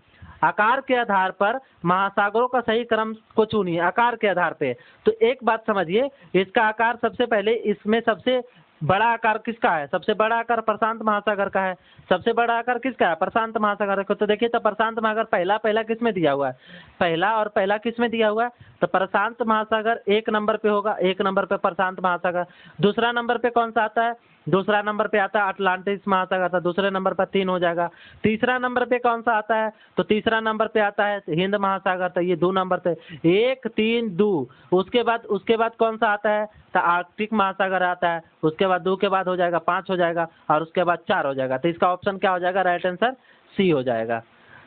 आकार के आधार पर महासागरों का सही क्रम को चुनिए। आकार के आधार पे, तो एक बात समझिए, इसका आकार सबसे पहले, इसमें सबसे बड़ा आकार किसका है, सबसे बड़ा आकार प्रशांत महासागर का है। सबसे बड़ा आकार किसका है, प्रशांत महासागर का। तो देखिए, तो प्रशांत महासागर पहला किस में दिया हुआ है, पहला और पहला किस में दिया हुआ है, तो प्रशांत महासागर 1 नंबर पे होगा, 1 नंबर पे प्रशांत महासागर। दूसरा नंबर पे कौन सा आता है, दूसरा नंबर पे आता है अटलांटिक महासागर था, दूसरे नंबर पर 3 हो जाएगा। तीसरा नंबर पे कौन सा आता है, तो तीसरा नंबर पे आता है हिंद महासागर, तो ये 2 नंबर पे 1 3 2। उसके बाद कौन सा आता है, तो आर्कटिक महासागर आता है। उसके बाद 2 के बाद हो जाएगा 5 हो जाएगा, और उसके बाद 4 हो जाएगा। तो इसका ऑप्शन क्या हो जाएगा, राइट आंसर सी हो जाएगा।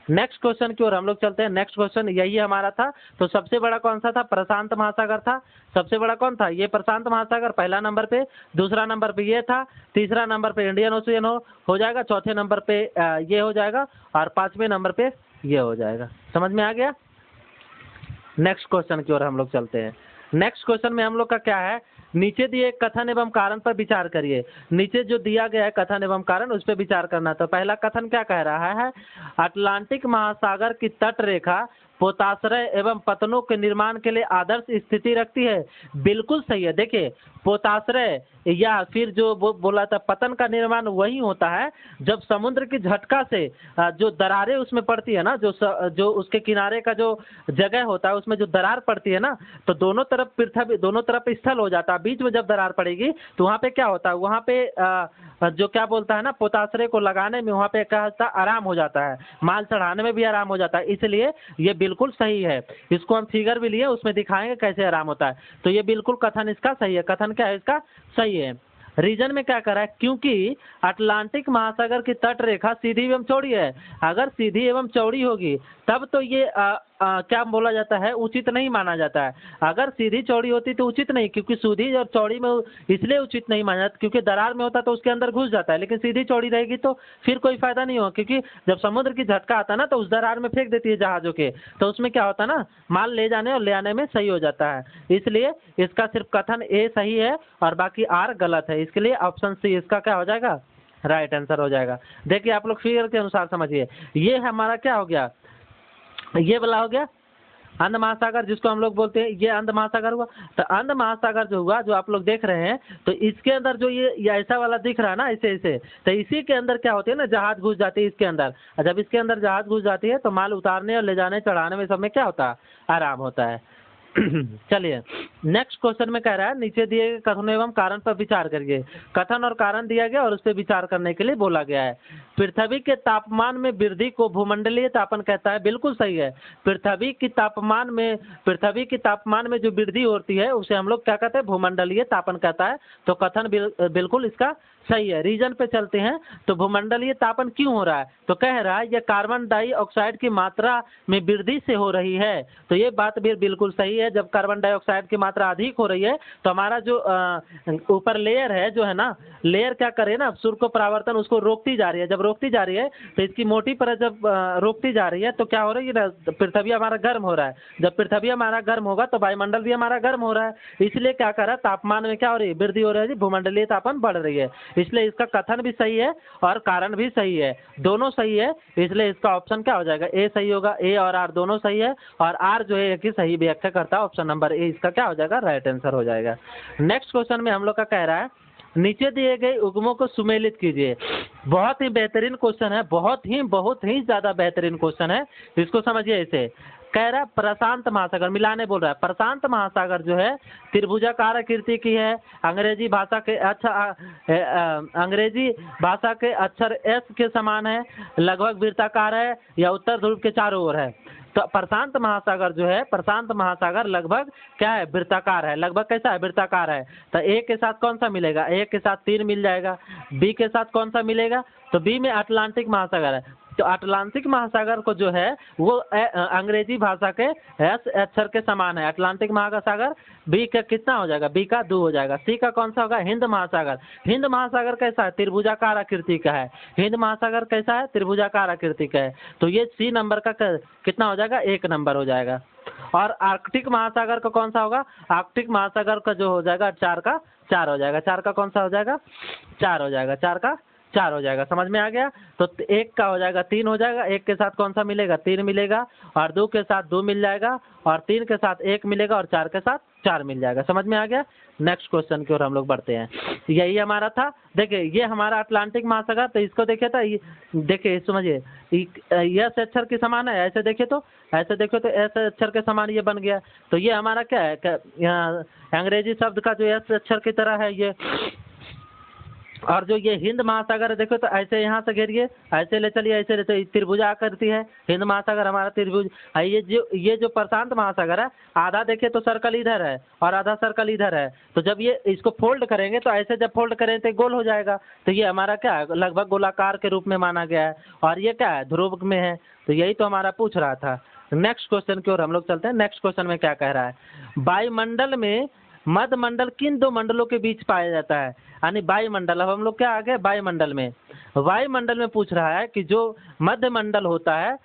नेक्स्ट क्वेश्चन की ओर हम लोग चलते हैं। नेक्स्ट क्वेश्चन यही हमारा था। तो सबसे बड़ा कौन सा था, प्रशांत महासागर था। सबसे बड़ा कौन था, ये प्रशांत महासागर पहला नंबर पे, दूसरा नंबर पे ये था, तीसरा नंबर पे इंडियन ओशियन हो जाएगा, चौथे नंबर पे ये हो जाएगा, और 5वें नंबर पे ये हो जाएगा। समझ में आ गया। नेक्स्ट क्वेश्चन की ओर हम लोग चलते हैं। नेक्स्ट क्वेश्चन में हम लोग का क्या है, नीचे दिए कथन एवं कारण पर विचार करिए। नीचे जो दिया गया है कथन एवं कारण, उस पर विचार करना। तो पहला कथन क्या कह रहा है, अटलांटिक महासागर की तट रेखा पोताश्रय एवं पतनों के निर्माण के लिए आदर्श स्थिति रखती है। बिल्कुल सही है। देखिए, पोताश्रय या फिर जो बोला था पतन का निर्माण वही होता है जब समुद्र की झटका से जो दरारें उसमें पड़ती है ना, जो उसके किनारे का जो जगह होता है उसमें जो दरार पड़ती है ना, तो दोनों तरफ पृथ्वी, दोनों तरफ स्थल हो जाता है। बीच में जब दरार पड़ेगी तो वहाँ पे क्या होता है, वहाँ पे जो क्या बोलता है ना, पोताश्रय को लगाने में वहाँ पे क्या होता है, आराम हो जाता है, माल चढ़ाने में भी आराम हो जाता है। इसलिए ये बिल्कुल सही है। इसको हम फिगर भी लिए, उसमें दिखाएंगे कैसे आराम होता है। तो ये बिल्कुल कथन इसका सही है। कथन क्या है इसका, सही है। रीजन में क्या करा है, क्योंकि अटलांटिक महासागर की तट रेखा सीधी एवं चौड़ी है। अगर सीधी एवं चौड़ी होगी तब तो ये क्या बोला जाता है, उचित नहीं माना जाता है। अगर सीधी चौड़ी होती तो उचित नहीं, क्योंकि सीधी और चौड़ी में इसलिए उचित नहीं माना जाता क्योंकि दरार में होता तो उसके अंदर घुस जाता है। लेकिन सीधी चौड़ी रहेगी तो फिर कोई फायदा नहीं होगा, क्योंकि जब समुद्र की झटका आता है ना तो उस दरार में फेंक देती है जहाजों के, तो उसमें क्या होता है ना, माल ले जाने और ले आने में सही हो जाता है। इसलिए इसका सिर्फ कथन ए सही है और बाकी आर गलत है। इसके लिए ऑप्शन सी इसका क्या हो जाएगा, राइट आंसर हो जाएगा। देखिए आप लोग फिगर के अनुसार समझिए। ये हमारा क्या हो गया, ये वाला हो गया अंध महासागर, जिसको हम लोग बोलते हैं ये अंध महासागर हुआ। तो अंध महासागर जो हुआ, जो आप लोग देख रहे हैं, तो इसके अंदर जो ये ऐसा वाला दिख रहा है ना, ऐसे ऐसे, तो इसी के अंदर क्या होती है ना, जहाज घुस जाती है इसके अंदर। और जब इसके अंदर जहाज घुस जाती है तो माल उतारने और ले जाने चढ़ाने में सब में क्या होता है, आराम होता है। चलिए नेक्स्ट क्वेश्चन में कह रहा है, नीचे दिए गए कथन एवं कारण पर विचार करिए। कथन और कारण दिया गया और उस पर विचार करने के लिए बोला गया है। पृथ्वी के तापमान में वृद्धि को भूमंडलीय तापन कहता है। बिल्कुल सही है। पृथ्वी के तापमान में जो वृद्धि होती है उसे हम लोग क्या कहते हैं, भूमंडलीय तापन कहता है। तो कथन बिल्कुल इसका सही है। रीजन पे चलते हैं। तो भूमंडलीय तापन क्यों हो रहा है, तो कह रहा है यह कार्बन डाइऑक्साइड की मात्रा में वृद्धि से हो रही है। तो ये बात भी बिल्कुल सही है। जब कार्बन डाइऑक्साइड की मात्रा अधिक हो रही है तो हमारा जो ऊपर लेयर है, जो है ना, लेयर क्या करे ना, सूर्य को परावर्तन उसको रोकती जा रही है। जब रोकती जा रही है तो इसकी मोटी परत जब रोकती जा रही है तो क्या हो रही है ना, पृथ्वी हमारा गर्म हो रहा है। जब पृथ्वी हमारा गर्म होगा तो वायुमंडल भी हमारा गर्म हो रहा है। इसलिए क्या कर रहा है, तापमान में क्या हो रही है, वृद्धि हो रही है, भूमंडलीय तापमान बढ़ रही है। इसलिए इसका कथन भी सही है और कारण भी सही है, दोनों सही है। इसलिए इसका ऑप्शन क्या हो जाएगा, ए सही होगा। ए और आर दोनों सही है और आर जो है कि सही व्याख्या करता है। ऑप्शन नंबर ए इसका क्या हो जाएगा, राइट आंसर हो जाएगा। नेक्स्ट क्वेश्चन में हम लोग का कह रहा है, नीचे दिए गए उगमों को सुमेलित कीजिए। बहुत ही बेहतरीन क्वेश्चन है, बहुत ही ज्यादा बेहतरीन क्वेश्चन है। इसको समझिए। इसे कह रहा है प्रशांत महासागर, मिलाने बोल रहा है। प्रशांत महासागर जो है त्रिभुजाकार आकृति की है। अंग्रेजी भाषा के अक्षर एस के समान है, लगभग वृत्ताकार है या उत्तर ध्रुव के चारों ओर है। तो प्रशांत महासागर जो है, प्रशांत महासागर लगभग क्या है, वृत्ताकार है। लगभग कैसा है, वृत्ताकार है। तो ए के साथ कौन सा मिलेगा, ए के साथ 3 मिल जाएगा। बी के साथ कौन सा मिलेगा, तो बी में अटलांटिक महासागर है। तो अटलांटिक महासागर को जो है वो अंग्रेजी भाषा के एस अक्षर के समान है। अटलांटिक महासागर बी का कितना हो जाएगा, बी का 2 हो जाएगा। सी का कौन सा होगा, हिंद महासागर। हिंद महासागर कैसा है, त्रिभुजाकार आकृति का है। हिंद महासागर कैसा है, त्रिभुजाकार आकृति का है। तो ये सी नंबर का कितना हो जाएगा, 1 नंबर हो जाएगा। और आर्कटिक महासागर का कौन सा होगा, आर्कटिक महासागर का जो हो जाएगा 4 का 4 हो जाएगा। 4 का कौन सा हो जाएगा, 4 हो जाएगा। 4 का 4 हो जाएगा। समझ में आ गया। तो 1 का हो जाएगा 3 हो जाएगा। 1 के साथ कौन सा मिलेगा, 3 मिलेगा। और 2 के साथ 2 मिल जाएगा और 3 के साथ 1 मिलेगा और 4 के साथ 4 मिल जाएगा। समझ में आ गया। नेक्स्ट क्वेश्चन की ओर हम लोग बढ़ते हैं। यही हमारा था। देखिए ये हमारा अटलांटिक महासागर, तो इसको देखिए, तो देखिए समझिए, यस अक्षर के समान है। ऐसे देखिए तो एस अक्षर के समान ये बन गया। तो ये हमारा क्या है, अंग्रेजी शब्द का जो एस अक्षर की तरह है ये, और जो ये हिंद महासागर है देखो, तो ऐसे यहाँ से घेरिए, ऐसे ले चलिए, ऐसे ले चलिए, त्रिभुजा करती है हिंद महासागर हमारा त्रिभुज। ये जो प्रशांत महासागर है, आधा देखिए तो सर्कल इधर है और आधा सर्कल इधर है, तो जब ये इसको फोल्ड करेंगे तो ऐसे जब फोल्ड करें तो गोल हो जाएगा। तो ये हमारा क्या है, लगभग गोलाकार के रूप में माना गया है, और ये क्या है, ध्रुव में है। तो यही तो हमारा पूछ रहा था। नेक्स्ट क्वेश्चन की ओर हम लोग चलते हैं। नेक्स्ट क्वेश्चन में क्या कह रहा है, वायुमंडल में मध्य मंडल किन दो मंडलों के बीच पाया जाता है। यानी वायुमंडल, अब हम लोग क्या आ गए वायुमंडल में। वायुमंडल में पूछ रहा है कि जो मध्य मंडल होता है,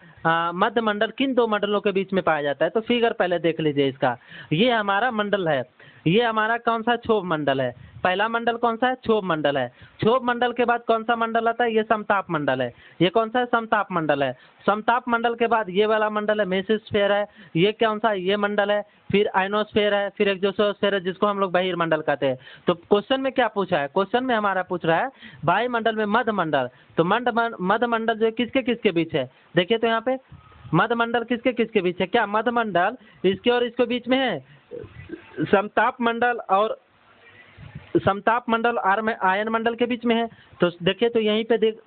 मध्य मंडल किन दो मंडलों के बीच में पाया जाता है। तो फिगर पहले देख लीजिए इसका, ये हमारा मंडल है, ये हमारा कौन सा क्षोभ मंडल है। पहला मंडल कौन सा है, क्षोभ मंडल है। क्षोभ मंडल के बाद कौन सा मंडल आता है, ये समताप मंडल है। ये कौन सा है, समताप मंडल है। समताप मंडल के बाद ये वाला मंडल है, मेसोस्फीयर है। ये कौन सा, ये मंडल है। फिर आइनोस्फीयर है, फिर एक्सोस्फीयर है, जिसको हम लोग बहिर्मंडल कहते हैं। तो क्वेश्चन में क्या पूछा है, क्वेश्चन में हमारा पूछ रहा है वायुमंडल में मध्य मंडल। तो मध्य मंडल जो है किसके किसके बीच है, देखिए तो यहाँ पे मध्य मंडल किसके किसके बीच है। क्या मध्य मंडल इसके और इसके बीच में है, समताप मंडल और समताप मंडल आयन मंडल के बीच में है। तो देखिए तो यहीं पे देख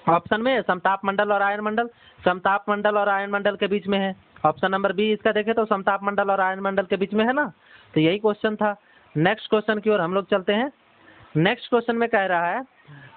ऑप्शन में समताप मंडल और आयन मंडल, समताप मंडल और आयन मंडल के बीच में है। ऑप्शन नंबर बी इसका देखें तो समताप मंडल और आयन मंडल के बीच में है ना। तो यही क्वेश्चन था। नेक्स्ट क्वेश्चन की ओर हम लोग चलते हैं। नेक्स्ट क्वेश्चन में कह रहा है,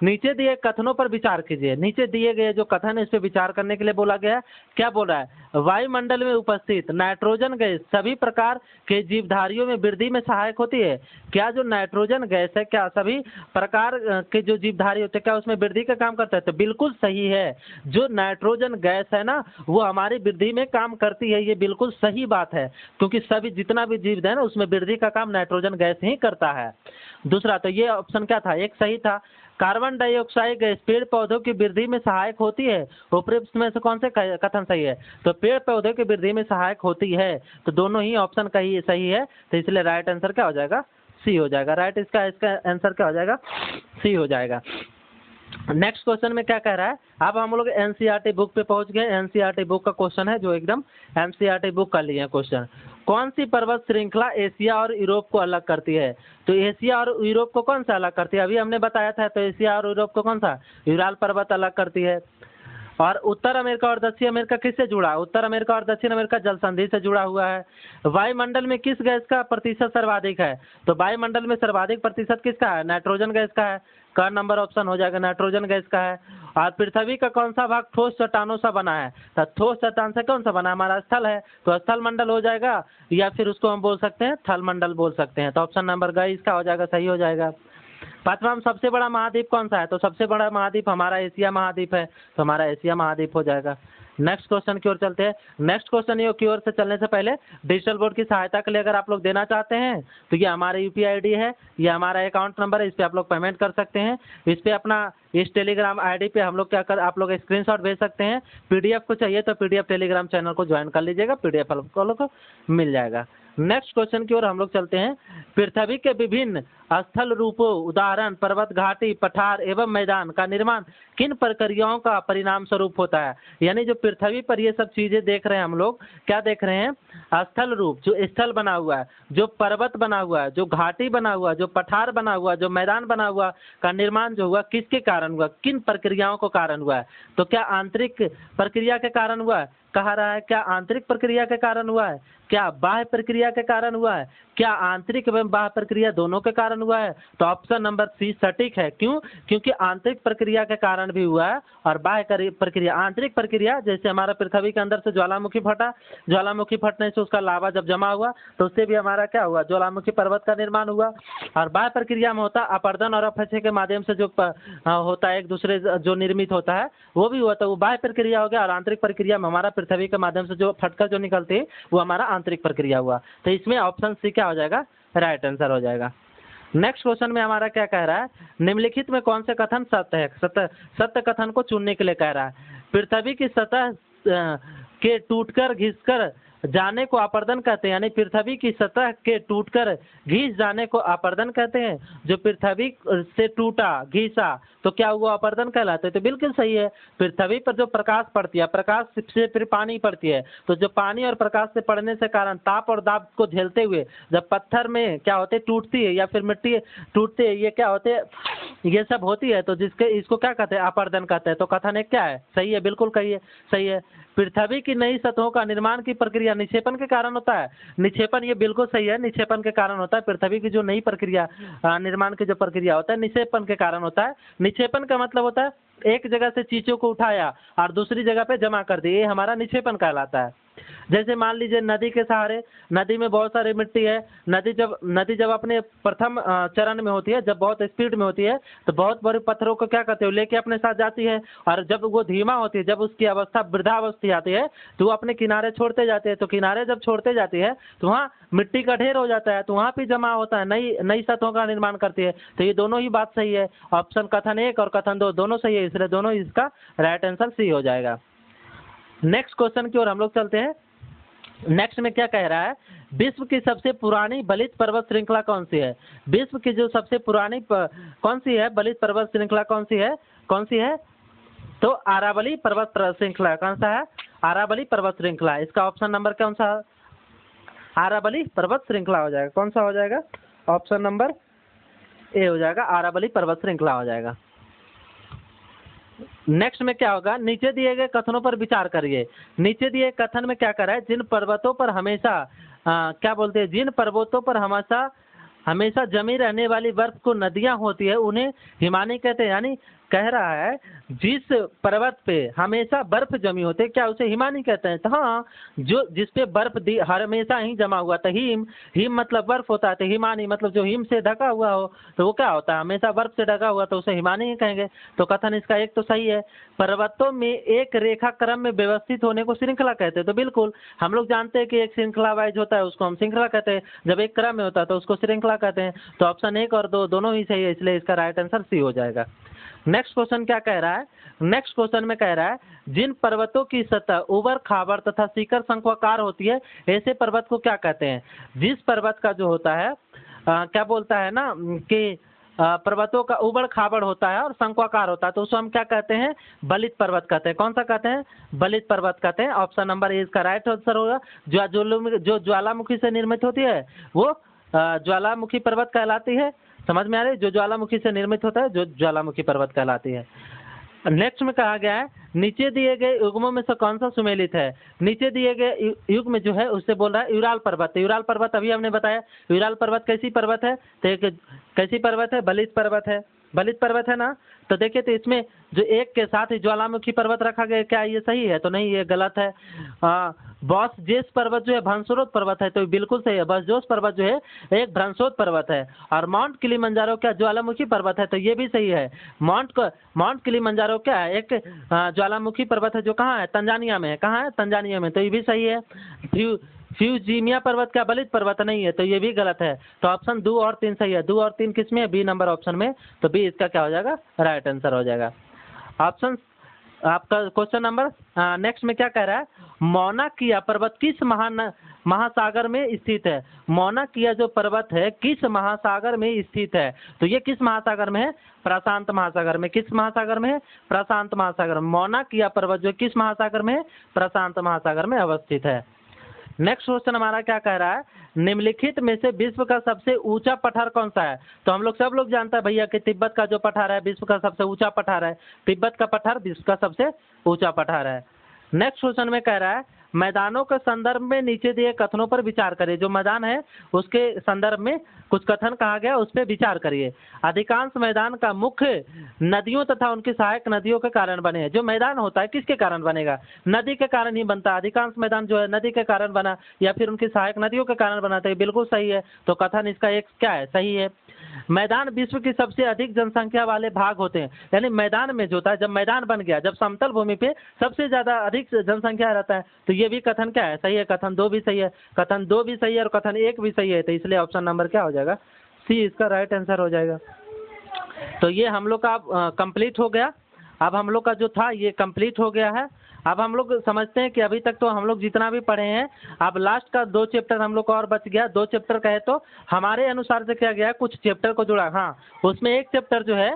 नीचे दिए कथनों पर विचार कीजिए। नीचे दिए गए जो कथन है इस पर विचार करने के लिए बोला गया है। क्या बोल रहा है, वायुमंडल में उपस्थित नाइट्रोजन गैस सभी प्रकार के जीवधारियों में वृद्धि में सहायक होती है। क्या जो नाइट्रोजन गैस है, क्या सभी प्रकार के जो जीवधारी होते हैं क्या उसमें वृद्धि का काम करता है। तो बिल्कुल सही है, जो नाइट्रोजन गैस है ना वो हमारी वृद्धि में काम करती है। ये बिल्कुल सही बात है, क्योंकि सभी जितना भी जीव है ना उसमें वृद्धि का काम नाइट्रोजन गैस ही करता है। दूसरा, तो ये ऑप्शन क्या था, एक सही था। कार्बन डाइऑक्साइड गैस पेड़ पौधों की वृद्धि में सहायक होती है। उपरोक्त में से कौन से कथन सही है, तो पेड़ पौधों की वृद्धि में सहायक होती है। तो दोनों ही ऑप्शन का ही सही है। तो इसलिए राइट आंसर क्या हो जाएगा, सी हो जाएगा। राइट इसका आंसर क्या हो जाएगा, सी हो जाएगा। नेक्स्ट क्वेश्चन में क्या कह रहा है, अब हम लोग एनसीईआरटी बुक पे पहुंच गए। एनसीईआरटी बुक का क्वेश्चन है जो एकदम एनसीईआरटी बुक का लिए क्वेश्चन। कौन सी पर्वत श्रृंखला एशिया और यूरोप को अलग करती है। तो एशिया और यूरोप को कौन सा अलग करती है, अभी हमने बताया था। तो एशिया और यूरोप को कौन सा, यूराल पर्वत अलग करती है। और उत्तर अमेरिका और दक्षिण अमेरिका किससे जुड़ा, उत्तर अमेरिका और दक्षिण अमेरिका जल संधि से जुड़ा हुआ है। वायुमंडल में किस गैस का प्रतिशत सर्वाधिक है। तो वायुमंडल में सर्वाधिक प्रतिशत किसका है, नाइट्रोजन गैस का है। का नंबर ऑप्शन हो जाएगा, नाइट्रोजन गैस का है। और पृथ्वी का कौन सा भाग ठोस चट्टानों से बना है। तो ठोस चट्टान से कौन सा बना, हमारा स्थल है। तो स्थल मंडल हो जाएगा, या फिर उसको हम बोल सकते हैं थल मंडल बोल सकते हैं। तो ऑप्शन नंबर ग इसका हो जाएगा, सही हो जाएगा। पांचवा, सबसे बड़ा महाद्वीप कौन सा है। तो सबसे बड़ा महाद्वीप हमारा एशिया महाद्वीप है। तो हमारा एशिया महाद्वीप हो जाएगा। नेक्स्ट क्वेश्चन की ओर चलते हैं। नेक्स्ट क्वेश्चन की ओर से चलने से पहले डिजिटल बोर्ड की सहायता के लिए अगर आप लोग देना चाहते हैं तो ये हमारा यूपीआई आईडी है, ये हमारा अकाउंट नंबर है, इस पे आप लोग पेमेंट कर सकते हैं। इस पे अपना इस टेलीग्राम आईडी पे हम लोग क्या कर, आप लोग स्क्रीनशॉट भेज सकते हैं। पीडीएफ को चाहिए तो पीडीएफ टेलीग्राम चैनल को ज्वाइन कर लीजिएगा, पीडीएफ आप लोग को मिल जाएगा। नेक्स्ट क्वेश्चन की ओर हम लोग चलते हैं। पृथ्वी के विभिन्न स्थल रूपों उदाहरण पर्वत, घाटी, पठार एवं मैदान का निर्माण किन प्रक्रियाओं का परिणाम स्वरूप होता है। यानी जो पृथ्वी पर ये सब चीजें देख रहे हैं हम लोग, क्या देख रहे हैं, स्थल रूप जो स्थल बना हुआ है, जो पर्वत बना हुआ है, जो घाटी बना हुआ है, जो पठार बना हुआ है, जो मैदान बना हुआ का निर्माण जो हुआ किसके कारण हुआ, किन प्रक्रियाओं को कारण हुआ है। तो क्या आंतरिक प्रक्रिया के कारण हुआ है, कहा रहा है क्या आंतरिक प्रक्रिया के कारण हुआ है, क्या बाह्य प्रक्रिया के कारण हुआ है, क्या आंतरिक एवं बाह्य प्रक्रिया दोनों के कारण हुआ है। तो ऑप्शन नंबर सी सटीक है। क्यों, क्योंकि आंतरिक प्रक्रिया के कारण भी हुआ है और बाह्य प्रक्रिया, आंतरिक प्रक्रिया जैसे हमारा पृथ्वी के अंदर से ज्वालामुखी फटा, ज्वालामुखी फटने से उसका लावा जब जमा हुआ तो उससे भी हमारा क्या हुआ, ज्वालामुखी पर्वत का निर्माण हुआ। और बाह्य प्रक्रिया में होता अपर्दन और अपक्षय के माध्यम से जो होता है एक दूसरे जो निर्मित होता है वो भी हुआ, तो वो बाह्य प्रक्रिया हो गया। और आंतरिक प्रक्रिया में हमारा पृथ्वी के माध्यम से जो फटकर जो निकलती है वो हमारा आंतरिक प्रक्रिया हुआ। तो इसमें ऑप्शन सी क्या हो जाएगा, राइट आंसर हो जाएगा। नेक्स्ट क्वेश्चन में हमारा क्या कह रहा है, निम्नलिखित में कौन से कथन सत्य है। सत्य कथन को चुनने के लिए कह रहा है। पृथ्वी की सतह के टूटकर घिसकर जाने को अपर्दन कहते हैं, यानी पृथ्वी की सतह के टूटकर घिस जाने को अपर्दन कहते हैं। जो पृथ्वी से टूटा, घिसा, तो क्या हुआ? अपर्दन कहलाते हैं। तो बिल्कुल सही है। पृथ्वी पर जो प्रकाश पड़ती है, प्रकाश से फिर पानी पड़ती है, तो जो पानी और प्रकाश से पड़ने से कारण ताप और दाब को झेलते हुए जब पत्थर में क्या होते, टूटती है या फिर मिट्टी टूटती है, ये क्या होते, ये सब होती है, तो जिसके इसको क्या कहते हैं? अपर्दन कहते हैं। तो कथन एक क्या है? सही है, बिल्कुल कहिए, सही है। पृथ्वी की नई सतहों का निर्माण की प्रक्रिया निक्षेपण के कारण होता है। निक्षेपण, ये बिल्कुल सही है, निक्षेपण के कारण होता है। पृथ्वी की जो नई प्रक्रिया, निर्माण की जो प्रक्रिया होता है, निक्षेपण के कारण होता है। निक्षेपण का मतलब होता है एक जगह से चीजों को उठाया और दूसरी जगह पे जमा कर दिया, ये हमारा निक्षेपण कहलाता है। जैसे मान लीजिए नदी के सहारे, नदी में बहुत सारी मिट्टी है, नदी जब अपने प्रथम चरण में होती है, जब बहुत स्पीड में होती है, तो बहुत बड़े पत्थरों को क्या करते हो, लेके अपने साथ जाती है। और जब वो धीमा होती है, जब उसकी अवस्था वृद्धावस्था आती है, तो वो अपने किनारे छोड़ते जाते हैं। तो किनारे जब छोड़ते जाती है तो वहाँ मिट्टी का ढेर हो जाता है, तो वहाँ भी जमा होता है, नई नई सतहों का निर्माण करती है। तो ये दोनों ही बात सही है। ऑप्शन कथन 1 और कथन 2 दोनों सही है, इसलिए दोनों इसका राइट आंसर सी हो जाएगा। नेक्स्ट क्वेश्चन की ओर हम लोग चलते हैं। नेक्स्ट में क्या कह रहा है? विश्व की सबसे पुरानी बलित पर्वत श्रृंखला कौन सी है? विश्व की जो सबसे पुरानी कौन सी है बलित पर्वत श्रृंखला, कौन सी है? कौन सी है? तो अरावली पर्वत श्रृंखला। कौन सा है? अरावली पर्वत श्रृंखला। इसका ऑप्शन नंबर कौन सा? अरावली पर्वत श्रृंखला हो जाएगा। कौन सा हो जाएगा? ऑप्शन नंबर ए हो जाएगा, अरावली पर्वत श्रृंखला हो जाएगा। नेक्स्ट में क्या होगा? नीचे दिए गए कथनों पर विचार करिए। नीचे दिए कथन में क्या करा है? जिन पर्वतों पर हमेशा क्या बोलते हैं, जिन पर्वतों पर हमेशा जमी रहने वाली बर्फ को नदियां होती है, उन्हें हिमानी कहते हैं। यानी कह रहा है जिस पर्वत पे हमेशा बर्फ जमी होती है, क्या उसे हिमानी कहते हैं? तो हाँ, जो जिस पे बर्फ हमेशा ही जमा हुआ था, हिम मतलब बर्फ होता है, तो हिमानी मतलब जो हिम से ढका हुआ हो, तो वो क्या होता है? हमेशा बर्फ से ढका हुआ, तो उसे हिमानी ही कहेंगे। तो कथन इसका एक तो सही है। पर्वतों में एक रेखा क्रम में व्यवस्थित होने को श्रृंखला कहते हैं। तो बिल्कुल हम लोग जानते हैं कि एक श्रृंखला वाइज होता है, उसको हम श्रृंखला कहते हैं। जब एक क्रम में होता है तो उसको श्रृंखला कहते हैं। तो ऑप्शन 1 और 2 दोनों ही सही है, इसलिए इसका राइट आंसर सी हो जाएगा। नेक्स्ट क्वेश्चन क्या कह रहा है? नेक्स्ट क्वेश्चन में कह रहा है जिन पर्वतों की सतह उबड़ खाबड़ तथा शिखर शंक्वाकार होती है, ऐसे पर्वत को क्या कहते हैं? जिस पर्वत का जो होता है क्या बोलता है ना कि पर्वतों का उबड़ खाबड़ होता है और शंक्वाकार होता है, तो उसको हम क्या कहते हैं? बलित पर्वत कहते हैं। कौन सा कहते हैं? बलित पर्वत कहते हैं। ऑप्शन नंबर ए इसका राइट आंसर होगा। जो ज्वालामुखी से निर्मित होती है वो ज्वालामुखी पर्वत कहलाती है। समझ में आ रही है? जो ज्वालामुखी से निर्मित होता है, जो ज्वालामुखी पर्वत कहलाती है। नेक्स्ट में कहा गया है नीचे दिए गए युग्मों में से कौन सा सुमेलित है? नीचे दिए गए युग में जो है उससे बोल रहा है यूराल पर्वत। यूराल पर्वत अभी हमने बताया। यूराल पर्वत कैसी पर्वत है? तो एक कैसी पर्वत है? बलित पर्वत है। बलित पर्वत है ना? तो देखिए, तो इसमें जो एक के साथ ही ज्वालामुखी पर्वत रखा गया, क्या ये सही है? तो नहीं, ये गलत है। बॉस जेस पर्वत जो है भ्रंशोत्थ पर्वत है, तो बिल्कुल सही है। बॉस जोस पर्वत जो है एक भ्रंशोत्थ पर्वत है। और माउंट किलिमंजारो क्या ज्वालामुखी पर्वत है? तो ये भी सही है। माउंट किलिमंजारो क्या है? एक ज्वालामुखी पर्वत है, जो कहाँ है? तंजानिया में है। कहाँ है? तंजानिया में। तो ये भी सही है। फ्यूजीमिया पर्वत क्या बलित पर्वत नहीं है? तो ये भी गलत है। तो ऑप्शन 2 और 3 सही है। 2 और 3 किस में है? बी नंबर ऑप्शन में। तो बी इसका क्या हो जाएगा? राइट आंसर हो जाएगा। ऑप्शन आपका क्वेश्चन नंबर नेक्स्ट में क्या कह रहा है? मौना किया पर्वत किस महासागर में स्थित है? मौना किया जो पर्वत है किस महासागर में स्थित है? तो ये किस महासागर में है? प्रशांत महासागर में। किस महासागर में है? प्रशांत महासागर में। मौना किया पर्वत जो किस महासागर में है? प्रशांत महासागर में अवस्थित है। नेक्स्ट क्वेश्चन हमारा क्या कह रहा है? निम्नलिखित में से विश्व का सबसे ऊंचा पठार कौन सा है? तो हम लोग सब लोग जानता है भैया कि तिब्बत का जो पठार है विश्व का सबसे ऊंचा पठार है। तिब्बत का पठार विश्व का सबसे ऊंचा पठार है। नेक्स्ट क्वेश्चन में कह रहा है मैदानों के संदर्भ में नीचे दिए कथनों पर विचार करिए। जो मैदान है उसके संदर्भ में कुछ कथन कहा गया, उस पर विचार करिए। अधिकांश मैदान का मुख्य नदियों तथा उनकी सहायक नदियों के कारण बने हैं। जो मैदान होता है किसके कारण बनेगा? नदी के कारण ही बनता है। अधिकांश मैदान जो है नदी के कारण बना या फिर उनकी सहायक नदियों के कारण बना, तो बिल्कुल सही है। तो कथन इसका एक क्या है? सही है। मैदान विश्व की सबसे अधिक जनसंख्या वाले भाग होते हैं। यानी मैदान में जो होता है, जब मैदान बन गया, जब समतल भूमि पे सबसे ज्यादा अधिक जनसंख्या रहता है, तो ये भी कथन क्या है? सही है। कथन 2 भी सही है। कथन 2 भी सही है और कथन 1 भी सही है। तो इसलिए ऑप्शन नंबर क्या हो जाएगा? सी इसका राइट आंसर हो जाएगा। तो ये हम लोग का कंप्लीट हो गया। अब हम लोग का जो था ये कंप्लीट हो गया है। अब हम लोग समझते हैं कि अभी तक तो हम लोग जितना भी पढ़े हैं, अब लास्ट का 2 चैप्टर हम लोग का और बच गया। 2 चैप्टर कहे तो हमारे अनुसार से क्या गया है, कुछ चैप्टर को जुड़ा। हाँ, उसमें एक चैप्टर जो है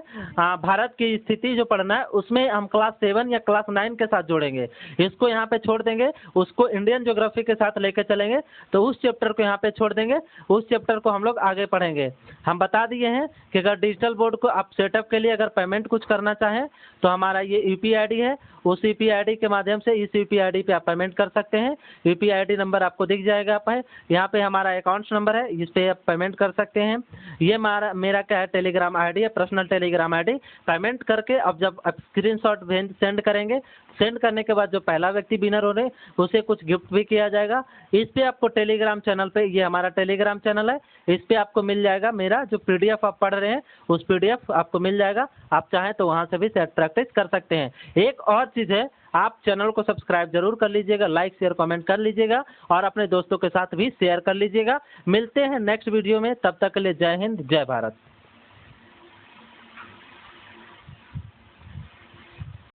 भारत की स्थिति जो पढ़ना है, उसमें हम क्लास 7 या क्लास 9 के साथ जोड़ेंगे। इसको यहाँ पे छोड़ देंगे, उसको इंडियन ज्योग्राफी के साथ लेके चलेंगे। तो उस चैप्टर को यहाँ पे छोड़ देंगे, उस चैप्टर को हम लोग आगे पढ़ेंगे। हम बता दिए हैं कि अगर डिजिटल बोर्ड को आप सेटअप के लिए अगर पेमेंट कुछ करना चाहें तो हमारा ये यूपीआई आईडी है, उस यूपीआई आईडी के माध्यम से इस यूपीआई आईडी पे आप पेमेंट कर सकते हैं। यूपीआई आईडी नंबर आपको दिख जाएगा। आप है यहाँ पे हमारा अकाउंट्स नंबर है, इस पे आप पेमेंट कर सकते हैं। ये मेरा क्या है, टेलीग्राम आईडी है, पर्सनल टेलीग्राम आईडी। पेमेंट करके अब जब आप स्क्रीनशॉट सेंड करेंगे, सेंड करने के बाद जो पहला व्यक्ति विनर हो रहे उसे कुछ गिफ्ट भी किया जाएगा। इस पे आपको टेलीग्राम चैनल पे, ये हमारा टेलीग्राम चैनल है, इस पे आपको मिल जाएगा मेरा जो पीडीएफ आप पढ़ रहे हैं, उस पीडीएफ आपको मिल जाएगा। आप चाहें तो वहां से भी प्रैक्टिस कर सकते हैं। एक और चीज़ है, आप चैनल को सब्सक्राइब जरूर कर लीजिएगा, लाइक शेयर कमेंट कर लीजिएगा और अपने दोस्तों के साथ भी शेयर कर लीजिएगा। मिलते हैं नेक्स्ट वीडियो में, तब तक के लिए जय हिंद जय भारत।